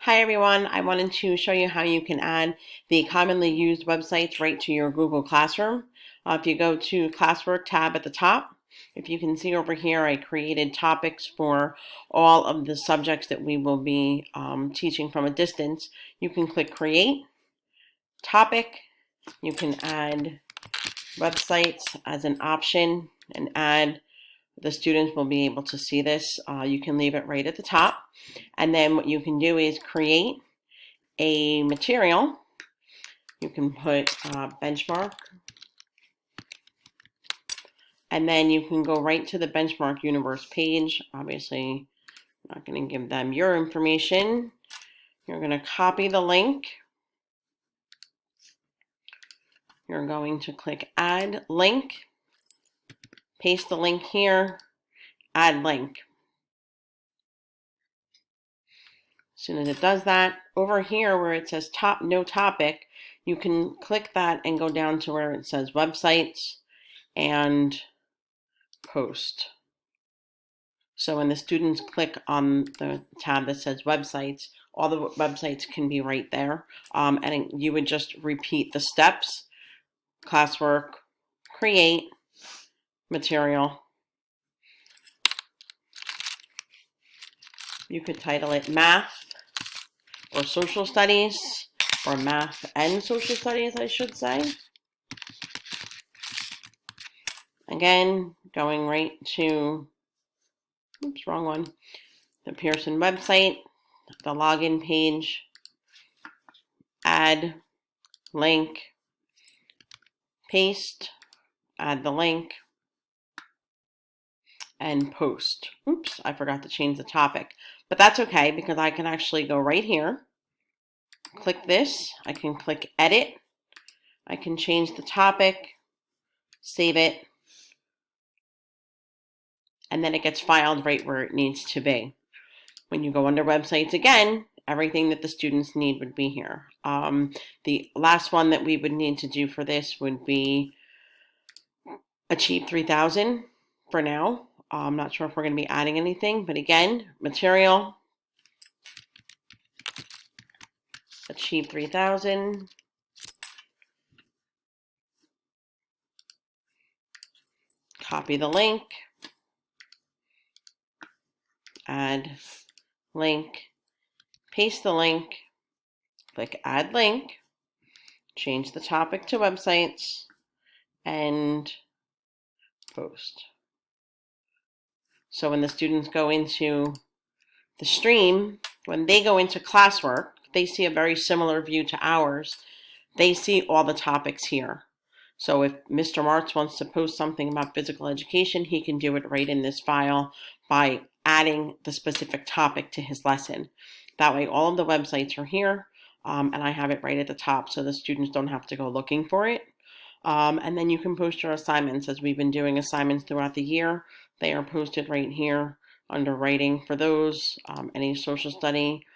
Hi everyone, I wanted to show you how you can add the commonly used websites right to your Google Classroom. If you go to Classwork tab at the top, if you can see over here, I created topics for all of the subjects that we will be teaching from a distance. You can click Create, Topic, you can add websites as an option and add. The students will be able to see this. You can leave it right at the top. And then what you can do is create a material. You can put benchmark, and then you can go right to the benchmark universe page. Obviously, I'm not going to give them your information. You're going to copy the link. You're going to click add link, paste the link here, add link. As soon as it does that, over here where it says no topic, you can click that and go down to where it says websites and post. So when the students click on the tab that says websites, all the websites can be right there. And you would just repeat the steps: classwork, create, material. You could title it math or social studies, or math and social studies, I should say. Again, going right to, oops, wrong one, the Pearson website, the login page, add link, paste, add the link, and post. Oops, I forgot to change the topic, but that's okay because I can actually go right here, click this, I can click edit, I can change the topic, save it, and then it gets filed right where it needs to be. When you go under websites again, everything that the students need would be here. The last one that we would need to do for this would be Achieve 3000 for now. I'm not sure if we're going to be adding anything, but again, material, Achieve 3000, copy the link, add link, paste the link, click add link, change the topic to websites, and post. So when the students go into the stream, when they go into classwork, they see a very similar view to ours. They see all the topics here. So if Mr. Martz wants to post something about physical education, he can do it right in this file by adding the specific topic to his lesson. That way all of the websites are here, and I have it right at the top so the students don't have to go looking for it. And then you can post your assignments. As we've been doing assignments throughout the year, they are posted right here under writing for those, any social study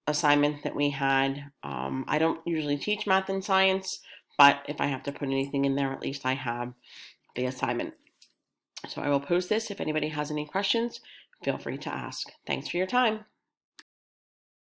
assignment that we had. I don't usually teach math and science, but if I have to put anything in there, at least I have the assignment. So I will post this. If anybody has any questions, feel free to ask. Thanks for your time.